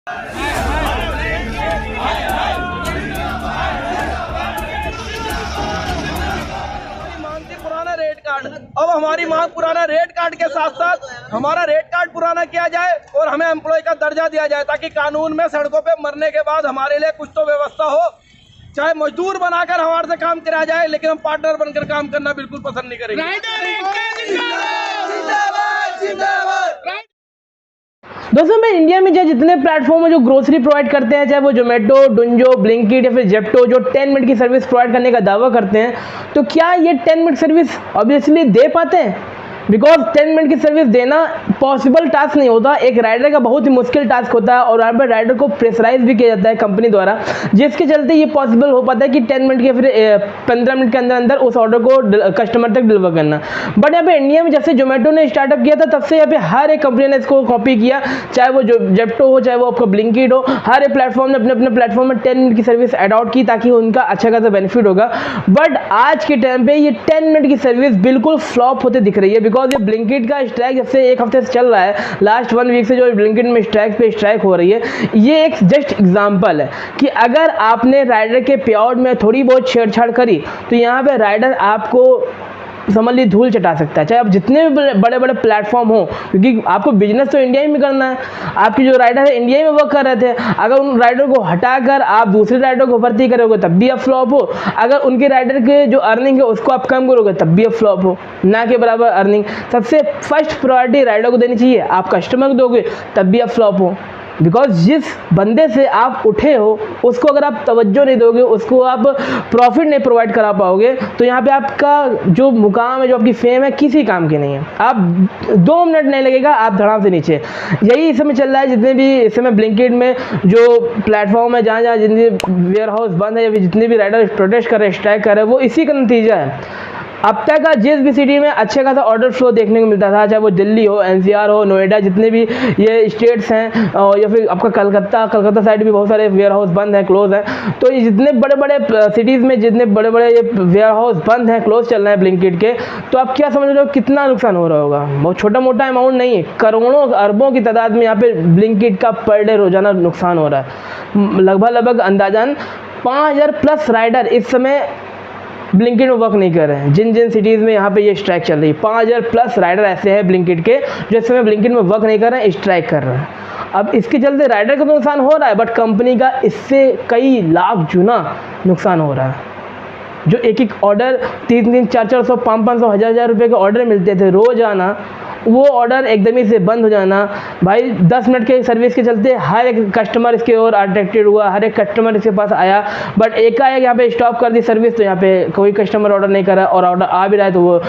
पुराना rate card, अब हमारी मांग पुराना रेट कार्ड के साथ साथ हमारा रेट कार्ड पुराना किया जाए और हमें एम्प्लॉय का दर्जा दिया जाए, ताकि कानून में सड़कों पे मरने के बाद हमारे लिए कुछ तो व्यवस्था हो। चाहे मजदूर बनाकर हमारे से काम कराया जाए, लेकिन हम पार्टनर बनकर काम करना बिल्कुल पसंद नहीं करेंगे। दोस्तों, मैं इंडिया में जितने प्लेटफॉर्म है जो ग्रोसरी प्रोवाइड करते हैं, चाहे वो जोमेटो, डुंजो, ब्लिंकिट या फिर जेप्टो, जो 10 मिनट की सर्विस प्रोवाइड करने का दावा करते हैं, तो क्या ये 10 मिनट सर्विस ऑब्वियसली दे पाते हैं? बिकॉज 10 मिनट की सर्विस देना पॉसिबल टास्क नहीं होता, एक राइडर का बहुत ही मुश्किल टास्क होता है और यहाँ पर राइडर को प्रेशराइज भी किया जाता है कंपनी द्वारा, जिसके चलते ये पॉसिबल हो पाता है कि 10 मिनट के फिर 15 मिनट के अंदर अंदर उस ऑर्डर को कस्टमर तक डिलीवर करना। बट यहाँ पे इंडिया में जब से जोमेटो ने स्टार्टअप किया था, तब से यहाँ पे हर एक कंपनी ने इसको कॉपी किया, चाहे वो जेप्टो हो, चाहे वो आपका ब्लिंकिट हो, हर एक प्लेटफॉर्म ने अपने अपने प्लेटफॉर्म में 10 मिनट की सर्विस अडॉप्ट की, ताकि उनका अच्छा खासा बेनिफिट होगा। बट आज के टाइम पे ये 10 मिनट की सर्विस बिल्कुल फ्लॉप होते दिख रही है, बिकॉज ये ब्लिंकिट का स्ट्राइक जब से एक हफ्ते से चल रहा है, लास्ट 1 वीक से जो ब्लिंकिट में स्ट्राइक पे स्ट्राइक हो रही है, ये एक जस्ट एग्जांपल है कि अगर आपने राइडर के पे आउट में थोड़ी बहुत छेड़छाड़ करी, तो यहाँ पे राइडर आपको समझ ली धूल चटा सकता है, चाहे आप जितने भी बड़े बड़े प्लेटफॉर्म हो, क्योंकि आपको बिजनेस तो इंडिया में करना है। आपकी जो राइडर है इंडिया में वर्क कर रहे थे, अगर उन राइडर को हटाकर आप दूसरे राइडर को भर्ती करोगे तब भी आप फ्लॉप हो, अगर उनके राइडर के जो अर्निंग है उसको आप कम करोगे तब भी आप फ्लॉप हो, ना के बराबर अर्निंग। सबसे फर्स्ट प्रायोरिटी राइडर को देनी चाहिए, आप कस्टमर को दोगे तब भी आप फ्लॉप हो, बिकॉज जिस बंदे से आप उठे हो उसको अगर आप तवज्जो नहीं दोगे, उसको आप प्रॉफिट नहीं प्रोवाइड करा पाओगे, तो यहाँ पे आपका जो मुकाम है, जो आपकी फेम है, किसी काम की नहीं है। आप 2 मिनट नहीं लगेगा, आप धड़ाम से नीचे। यही इस समय चल रहा है, जितने भी इस समय ब्लिंकिट में जो प्लेटफॉर्म है, जहाँ जहाँ जितने वेयर हाउस बंद है या जितने भी राइडर प्रोटेस्ट कर रहे हैं, स्ट्राइक कर रहे हैं, वो इसी का नतीजा है। अब तक का जिस भी सिटी में अच्छे खासा ऑर्डर फ्लो देखने को मिलता था, चाहे वो दिल्ली हो, एनसीआर हो, नोएडा, जितने भी ये स्टेट्स हैं, या फिर आपका कलकत्ता साइड भी बहुत सारे वेयर हाउस बंद हैं, क्लोज हैं। तो ये जितने बड़े बड़े सिटीज़ में जितने बड़े बड़े ये वेयर हाउस बंद हैं, क्लोज चल रहे हैं ब्लिंकिट के, तो आप क्या समझ रहे हो कितना नुकसान हो रहा होगा? बहुत छोटा मोटा अमाउंट नहीं है, करोड़ों अरबों की तादाद में यहाँ पे ब्लिंकिट का पर डे रोजाना नुकसान हो रहा है। लगभग अंदाजन 5000 प्लस राइडर इस समय ब्लिंकिट में वर्क नहीं कर रहे हैं। जिन जिन सिटीज़ में यहाँ पे ये स्ट्राइक चल रही है, 5000 प्लस राइडर ऐसे हैं ब्लिंकिट के जो इस समय ब्लिंकिट में वर्क नहीं कर रहे हैं, स्ट्राइक कर रहे हैं। अब इसके चलते राइडर का तो नुकसान हो रहा है, बट कंपनी का इससे कई लाख गुना नुकसान हो रहा है। जो एक ऑर्डर 300, 400, 500, 1000 रुपये के ऑर्डर मिलते थे रोजाना, वो ऑर्डर एकदम ही से बंद हो जाना। भाई 10 मिनट के सर्विस के चलते हर एक कस्टमर इसके ओर अट्रैक्टेड हुआ, हर एक कस्टमर इसके पास आया, बट एकाएक यहाँ पे स्टॉप कर दी सर्विस, तो यहाँ पे कोई कस्टमर ऑर्डर नहीं कर रहा, और ऑर्डर आ भी रहा है तो वो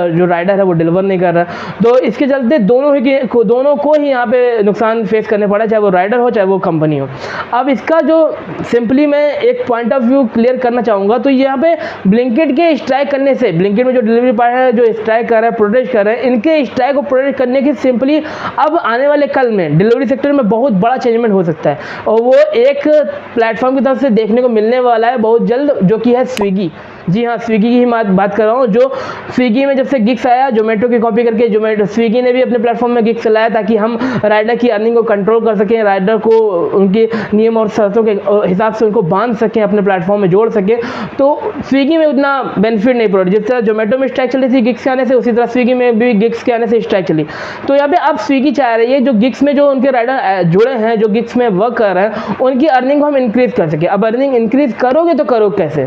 जो राइडर है वो डिलीवर नहीं कर रहा। तो इसके चलते दोनों को ही यहाँ पे नुकसान फेस करने पड़ा, चाहे वो राइडर हो चाहे वो कंपनी हो। अब इसका जो सिंपली मैं एक पॉइंट ऑफ व्यू क्लियर करना चाहूँगा, तो यहाँ पे ब्लिंकिट के स्ट्राइक करने से, ब्लिंकिट में जो डिलीवरी पार्टनर है जो स्ट्राइक कर रहा है, प्रोटेस्ट कर रहे हैं, इनके स्ट्राइक को प्रोटेस्ट करने की सिंपली अब आने वाले कल में डिलीवरी सेक्टर में बहुत बड़ा चेंजमेंट हो सकता है, और वो एक प्लेटफॉर्म की तरफ से देखने को मिलने वाला है बहुत जल्द, जो कि है स्विगी। जी हाँ, स्विगी की ही बात कर रहा हूँ। जो स्विगी में जब से गिग्स आया, जोमेटो की कॉपी करके स्विगी ने भी अपने प्लेटफॉर्म में गिग्स लाया, ताकि हम राइडर की अर्निंग को कंट्रोल कर सकें, राइडर को उनके नियम और शर्तों के हिसाब से उनको बांध सकें, अपने प्लेटफॉर्म में जोड़ सकें। तो स्विगी में उतना बेनिफिट नहीं प्रोवाइड, जिस तरह जोमेटो में स्ट्राइक चली थी गिग्स के आने से, उसी तरह स्विगी में भी गिग्स के आने से स्ट्राइक चली। तो यहाँ पे अब स्विगी चाह रही है जो गिग्स में जो उनके राइडर जुड़े हैं, जो गिग्स में वर्क कर रहे हैं, उनकी अर्निंग को हम इंक्रीज कर सकें। अब अर्निंग इंक्रीज करोगे तो करो कैसे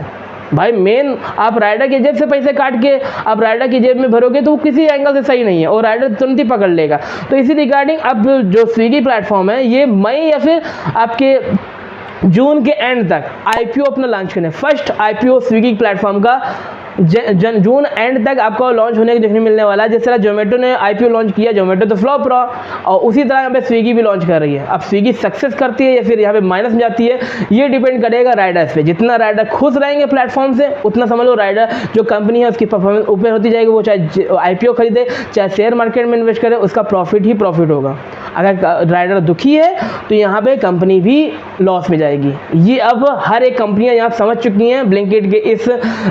भाई? मेन आप राइडर की जेब से पैसे काट के आप राइडर की जेब में भरोगे तो वो किसी एंगल से सही नहीं है, और राइडर तुरंत ही पकड़ लेगा। तो इसी रिगार्डिंग अब जो स्विगी प्लेटफॉर्म है, ये मई या फिर आपके जून के एंड तक आईपीओ अपना लॉन्च करने, फर्स्ट आईपीओ स्विगी प्लेटफॉर्म का जून एंड तक आपको लॉन्च होने को देखने मिलने वाला है। जिस तरह जोमेटो ने आईपीओ लॉन्च किया, जोमेटो तो फ्लॉप रहा, और उसी तरह यहाँ पे स्विगी भी लॉन्च कर रही है। अब स्विगी सक्सेस करती है या फिर यहाँ पे माइनस में जाती है, ये डिपेंड करेगा राइडर्स पे। जितना राइडर खुश रहेंगे प्लेटफॉर्म से, उतना समझ लो राइडर जो कंपनी है उसकी परफॉर्मेंस ऊपर होती जाएगी। वो चाहे आईपीओ खरीदे, चाहे शेयर मार्केट में इन्वेस्ट करे, उसका प्रॉफिट ही प्रॉफिट होगा। अगर राइडर दुखी है तो यहाँ पे कंपनी भी लॉस में जाएगी। ये अब हर एक कंपनियाँ यहाँ समझ चुकी हैं ब्लिंकिट के इस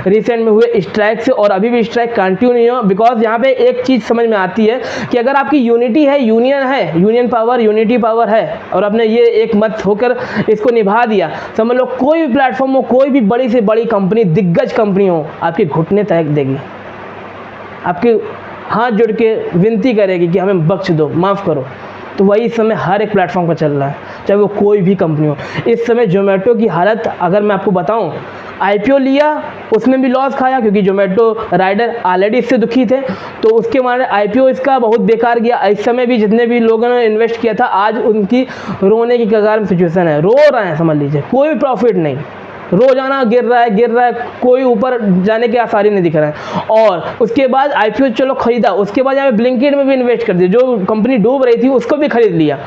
रिसेंट में हुए स्ट्राइक से और अभी भी स्ट्राइक कंटिन्यू है। बिकॉज यहाँ पे एक चीज़ समझ में आती है कि अगर आपकी यूनिटी है, यूनियन पावर, यूनिटी पावर है और आपने ये एक मत होकर इसको निभा दिया, समझ लो कोई भी प्लेटफॉर्म हो, कोई भी बड़ी से बड़ी कंपनी, दिग्गज कंपनी हो, आपके घुटने तक देगी, आपके हाथ जोड़ के विनती करेगी कि हमें बख्श दो, माफ़ करो। तो वही इस समय हर एक प्लेटफॉर्म पर चल रहा है, चाहे वो कोई भी कंपनी हो। इस समय जोमेटो की हालत अगर मैं आपको बताऊं, आईपीओ लिया उसमें भी लॉस खाया क्योंकि जोमेटो राइडर ऑलरेडी इससे दुखी थे, तो उसके मारे आईपीओ इसका बहुत बेकार गया। इस समय भी जितने भी लोगों ने इन्वेस्ट किया था, आज उनकी रोने की कगार में सिचुएशन है, रो रहे हैं, समझ लीजिए, कोई प्रॉफिट नहीं, रोजाना गिर रहा है, कोई ऊपर जाने के आसार ही नहीं दिख रहा है। और उसके बाद आईपीओ चलो खरीदा, उसके बाद यहाँ पे ब्लिंकिट में भी इन्वेस्ट कर दिया, जो कंपनी डूब रही थी उसको भी खरीद लिया।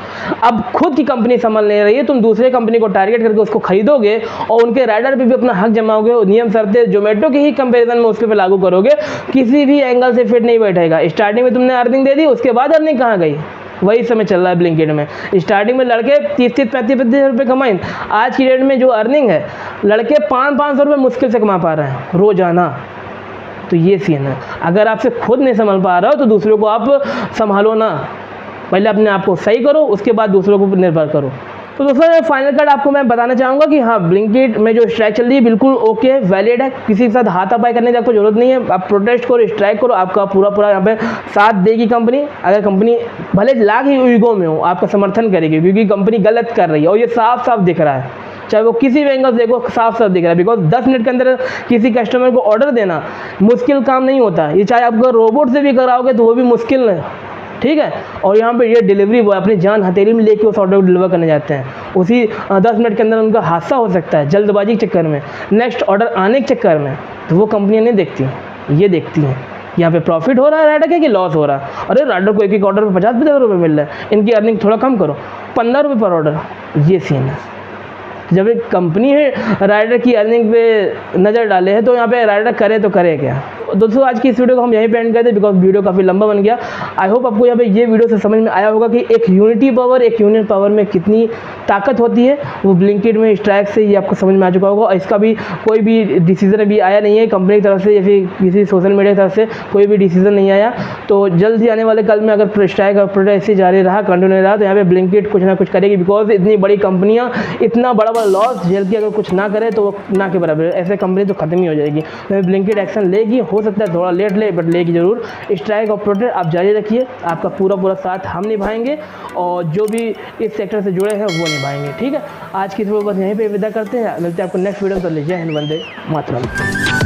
अब खुद की कंपनी संभल नहीं रही है, तुम दूसरे कंपनी को टारगेट करके उसको खरीदोगे और उनके राइडर पे भी अपना हक जमाओगे, नियम शर्तें जोमेटो के ही कंपेरिजन में उसके पे लागू करोगे, किसी भी एंगल से फिट नहीं बैठेगा। स्टार्टिंग में तुमने अर्निंग दे दी, उसके बाद अर्निंग कहाँ गई? वही समय चल रहा है ब्लिंकिट में। स्टार्टिंग में लड़के 30-35 रुपये कमाएं, आज की डेट में जो अर्निंग है लड़के 500 रुपये मुश्किल से कमा पा रहे हैं रोजाना। तो ये सीन है, अगर आपसे खुद नहीं संभाल पा रहे हो तो दूसरों को आप संभालो ना, पहले अपने आप को सही करो, उसके बाद दूसरों को निर्भर करो। तो दोस्तों फाइनल कट आपको मैं बताना चाहूँगा कि हाँ, ब्लिंकिट में जो स्ट्राइक चल रही है बिल्कुल ओके, वैलिड है, किसी के साथ हाथापाई करने की आपको जरूरत नहीं है। आप प्रोटेस्ट करो, स्ट्राइक करो, आपका पूरा यहाँ पे साथ देगी कंपनी। अगर कंपनी भले लाख ही ईगो में हो, आपका समर्थन करेगी क्योंकि कंपनी गलत कर रही है और ये साफ साफ दिख रहा है, चाहे वो किसी भी एंगल से देखो, साफ साफ दिख रहा है। बिकॉज 10 मिनट के अंदर किसी कस्टमर को ऑर्डर देना मुश्किल काम नहीं होता, ये चाहे आप रोबोट से भी कराओगे तो वो भी मुश्किल है, ठीक है। और यहाँ पे ये डिलीवरी बॉय अपनी जान हथेली में लेके उस ऑर्डर को डिलीवर करने जाते हैं, उसी 10 मिनट के अंदर उनका हादसा हो सकता है, जल्दबाजी के चक्कर में, नेक्स्ट ऑर्डर आने के चक्कर में। तो वो कंपनियाँ नहीं देखती, ये देखती हैं यहाँ पे प्रॉफिट हो रहा है राइडर के कि लॉस हो रहा है। अरे राइडर को एक ऑर्डर पर 50-50 रुपये मिल रहा है, इनकी अर्निंग थोड़ा कम करो, 15 रुपये पर ऑर्डर, ये सीन है। जब एक कंपनी है राइडर की अर्निंग पे नज़र डाले है तो यहाँ पे राइडर करे तो करे क्या। दोस्तों आज की इस वीडियो को हम यहीं पे एंड करते बिकॉज वीडियो काफ़ी लंबा बन गया। आई होप आपको यहाँ पे ये वीडियो से समझ में आया होगा कि एक यूनिटी पावर, एक यूनियन पावर में कितनी ताकत होती है। वो ब्लिंकिट में स्ट्राइक से ये आपको समझ में आ चुका होगा। और इसका भी कोई भी डिसीजन अभी आया नहीं है कंपनी की तरफ से या फिर किसी सोशल मीडिया की तरफ से कोई भी डिसीजन नहीं आया। तो जल्द ही आने वाले कल में अगर स्ट्राइक और प्रोटेस्ट ऐसे जारी रहा, कंटिन्यू रहा, तो यहाँ पे ब्लिंकिट कुछ ना कुछ करेगी। बिकॉज इतनी बड़ी कंपनियाँ इतना बड़ा लॉस झेल के अगर कुछ ना करे तो वो ना के बराबर, ऐसे कंपनी तो खत्म ही हो जाएगी। तो ब्लिंकिट एक्शन लेगी, हो सकता है थोड़ा लेट ले बट लेगी जरूर। स्ट्राइक और प्रोटेस्ट आप जारी रखिए, आपका पूरा साथ हम निभाएंगे और जो भी इस सेक्टर से जुड़े हैं वो निभाएंगे, ठीक है। आज की वीडियो बस यहीं पे विदा करते हैं, मिलते हैं आपको नेक्स्ट वीडियो। तो जय हिंद, वंदे मातरम।